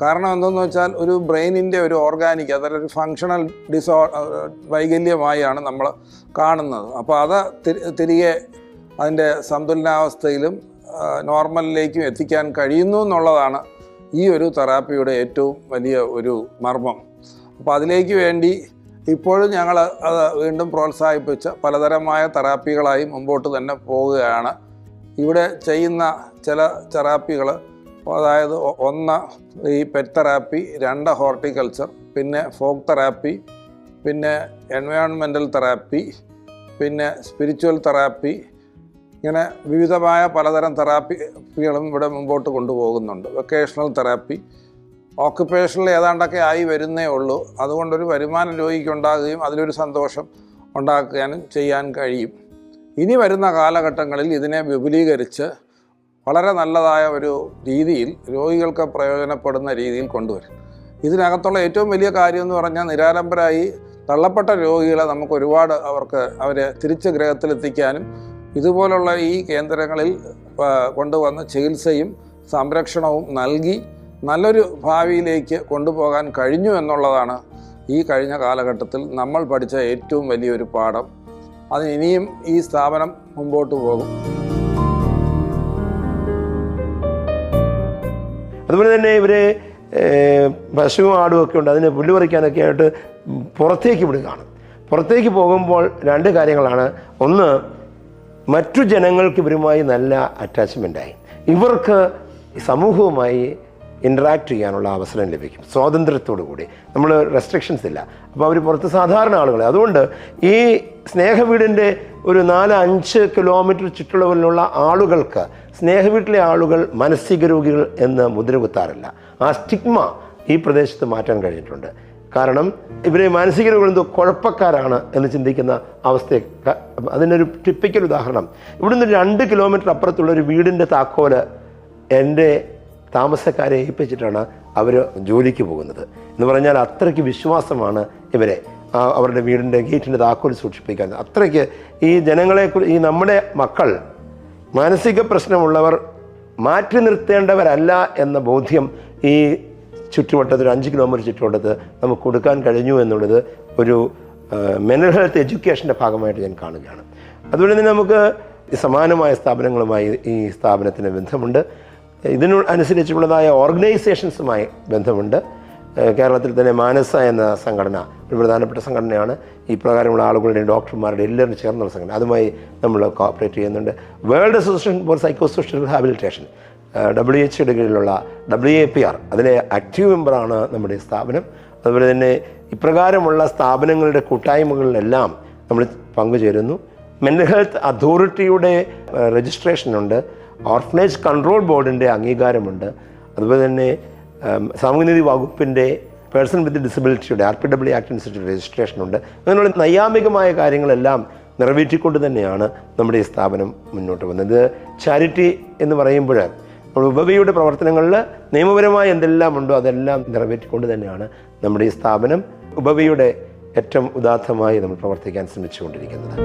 കാരണം എന്തെന്ന് വെച്ചാൽ ഒരു ബ്രെയിനിൻ്റെ ഒരു ഓർഗാനിക്, അതൊരു ഫങ്ഷണൽ വൈകല്യമായാണ് നമ്മൾ കാണുന്നത്. അപ്പോൾ അത് തിരികെ അതിൻ്റെ സന്തുലനാവസ്ഥയിലും നോർമലിലേക്കും എത്തിക്കാൻ കഴിയുന്നു എന്നുള്ളതാണ് ഈ ഒരു തെറാപ്പിയുടെ ഏറ്റവും വലിയ ഒരു മർമ്മം. അപ്പോൾ അതിലേക്ക് വേണ്ടി ഇപ്പോഴും ഞങ്ങൾ അത് വീണ്ടും പ്രോത്സാഹിപ്പിച്ച് പലതരമായ തെറാപ്പികളായി മുമ്പോട്ട് തന്നെ പോവുകയാണ്. ഇവിടെ ചെയ്യുന്ന ചില തെറാപ്പികൾ, അതായത് 1 ഈ പെറ്റ് തെറാപ്പി, 2 ഹോർട്ടിക്കൾച്ചർ, പിന്നെ ഫോക്ക് തെറാപ്പി, പിന്നെ എൻവയോൺമെൻ്റൽ തെറാപ്പി, പിന്നെ സ്പിരിച്വൽ തെറാപ്പി, ഇങ്ങനെ വിവിധമായ പലതരം തെറാപ്പികളും ഇവിടെ മുമ്പോട്ട് കൊണ്ടുപോകുന്നുണ്ട്. വൊക്കേഷണൽ തെറാപ്പി, ഓക്കുപ്പേഷനിൽ ഏതാണ്ടൊക്കെ ആയി വരുന്നേ ഉള്ളൂ. അതുകൊണ്ടൊരു വരുമാനം രോഗിക്കുണ്ടാകുകയും അതിലൊരു സന്തോഷം ഉണ്ടാക്കാനും ചെയ്യാൻ കഴിയും. ഇനി വരുന്ന കാലഘട്ടങ്ങളിൽ ഇതിനെ വിപുലീകരിച്ച് വളരെ നല്ലതായ ഒരു രീതിയിൽ രോഗികൾക്ക് പ്രയോജനപ്പെടുന്ന രീതിയിൽ കൊണ്ടുവരും. ഇതിനകത്തുള്ള ഏറ്റവും വലിയ കാര്യം എന്ന് പറഞ്ഞാൽ നിരാലംബരായി തള്ളപ്പെട്ട രോഗികളെ നമുക്ക് ഒരുപാട് അവരെ തിരിച്ച് ഗൃഹത്തിലെത്തിക്കാനും ഇതുപോലുള്ള ഈ കേന്ദ്രങ്ങളിൽ കൊണ്ടുവന്ന് ചികിത്സയും സംരക്ഷണവും നൽകി നല്ലൊരു ഭാവിയിലേക്ക് കൊണ്ടുപോകാൻ കഴിഞ്ഞു എന്നുള്ളതാണ് ഈ കഴിഞ്ഞ കാലഘട്ടത്തിൽ നമ്മൾ പഠിച്ച ഏറ്റവും വലിയൊരു പാഠം. അതിന് ഇനിയും ഈ സ്ഥാപനം മുമ്പോട്ട് പോകും. അതുപോലെ തന്നെ ഇവരെ പശുവും ആടും ഒക്കെ ഉണ്ട്, അതിന് പുല്ല് പറിക്കാനൊക്കെ ആയിട്ട് പുറത്തേക്ക് വിടുകയാണ്. പുറത്തേക്ക് പോകുമ്പോൾ 2 കാര്യങ്ങളാണ്. ഒന്ന്, മറ്റു ജനങ്ങൾക്ക് ഇവരുമായി നല്ല അറ്റാച്ച്മെൻറ്റായി. ഇവർക്ക് സമൂഹവുമായി ഇൻട്രാക്ട് ചെയ്യാനുള്ള അവസരം ലഭിക്കും സ്വാതന്ത്ര്യത്തോടു കൂടി. നമ്മൾ റെസ്ട്രിക്ഷൻസ് ഇല്ല. അപ്പോൾ അവർ പുറത്ത് സാധാരണ ആളുകൾ. അതുകൊണ്ട് ഈ സ്നേഹവീടിൻ്റെ ഒരു 4-5 കിലോമീറ്റർ ചുറ്റളവിലുള്ള ആളുകൾക്ക് സ്നേഹവീട്ടിലെ ആളുകൾ മാനസിക രോഗികൾ എന്ന് മുദ്രകുത്താറില്ല. ആ സ്റ്റിഗ്മ ഈ പ്രദേശത്ത് മാറ്റാൻ കഴിഞ്ഞിട്ടുണ്ട്. കാരണം ഇവരെ മാനസിക രോഗികൾ എന്തോ കുഴപ്പക്കാരാണ് എന്ന് ചിന്തിക്കുന്ന അവസ്ഥയെ അതിനൊരു ടിപ്പിക്കൽ ഉദാഹരണം, ഇവിടുന്ന് 2 കിലോമീറ്റർ അപ്പുറത്തുള്ള ഒരു വീടിൻ്റെ താക്കോല് എൻ്റെ താമസക്കാരെ ഏൽപ്പിച്ചിട്ടാണ് അവർ ജോലിക്ക് പോകുന്നത് എന്ന് പറഞ്ഞാൽ അത്രയ്ക്ക് വിശ്വാസമാണ് ഇവരെ അവരുടെ വീടിൻ്റെ ഗേറ്റിൻ്റെ താക്കോൽ സൂക്ഷിപ്പിക്കാൻ. അത്രയ്ക്ക് ഈ ജനങ്ങളെ ഈ നമ്മുടെ മക്കൾ മാനസിക പ്രശ്നമുള്ളവർ മാറ്റി നിർത്തേണ്ടവരല്ല എന്ന ബോധ്യം ഈ ചുറ്റുവട്ടത്ത് ഒരു 5 കിലോമീറ്റർ ചുറ്റുവട്ടത്ത് നമുക്ക് കൊടുക്കാൻ കഴിഞ്ഞു എന്നുള്ളത് ഒരു മെൻ്റൽ ഹെൽത്ത് എഡ്യൂക്കേഷൻ്റെ ഭാഗമായിട്ട് ഞാൻ കാണുകയാണ്. അതുപോലെ തന്നെ നമുക്ക് സമാനമായ സ്ഥാപനങ്ങളുമായി ഈ സ്ഥാപനത്തിന് ബന്ധമുണ്ട്. ഇതിനനുസരിച്ചുള്ളതായ ഓർഗനൈസേഷൻസുമായി ബന്ധമുണ്ട്. കേരളത്തിൽ തന്നെ മാനസ എന്ന സംഘടന ഒരു പ്രധാനപ്പെട്ട സംഘടനയാണ്. ഈ പ്രകാരമുള്ള ആളുകളുടെയും ഡോക്ടർമാരുടെ എല്ലാവരും ചേർന്നുള്ള സംഘടന, അതുമായി നമ്മൾ കോപ്പറേറ്റ് ചെയ്യുന്നുണ്ട്. World association for psycho social rehabilitation WHO കീഴിലുള്ള WAPR അതിലെ ആക്റ്റീവ് മെമ്പറാണ് നമ്മുടെ സ്ഥാപനം. അതുപോലെ തന്നെ ഇപ്രകാരമുള്ള സ്ഥാപനങ്ങളുടെ കൂട്ടായ്മകളിലെല്ലാം നമ്മൾ പങ്കുചേരുന്നു. മെൻ്റൽ ഹെൽത്ത് അതോറിറ്റിയുടെ രജിസ്ട്രേഷനുണ്ട്, ഓർഫനേജ് കൺട്രോൾ ബോർഡിൻ്റെ അംഗീകാരമുണ്ട്, അതുപോലെ തന്നെ സാമൂഹ്യനീതി വകുപ്പിൻ്റെ പേഴ്സൺ വിത്ത് ഡിസബിലിറ്റിയുടെ RPW ആക്ട് അനുസരിച്ച് രജിസ്ട്രേഷനുണ്ട്. അങ്ങനെയുള്ള നൈയാമികമായ കാര്യങ്ങളെല്ലാം നിറവേറ്റിക്കൊണ്ട് തന്നെയാണ് നമ്മുടെ ഈ സ്ഥാപനം മുന്നോട്ട് പോകുന്നത്. ചാരിറ്റി എന്ന് പറയുമ്പോൾ നമ്മൾ ഉപവിയുടെ പ്രവർത്തനങ്ങളിൽ നിയമപരമായി എന്തെല്ലാം ഉണ്ടോ അതെല്ലാം നിറവേറ്റിക്കൊണ്ട് തന്നെയാണ് നമ്മുടെ ഈ സ്ഥാപനം ഉപവിയുടെ ഏറ്റവും ഉദാത്തമായി നമ്മൾ പ്രവർത്തിക്കാൻ ശ്രമിച്ചുകൊണ്ടിരിക്കുന്നത്.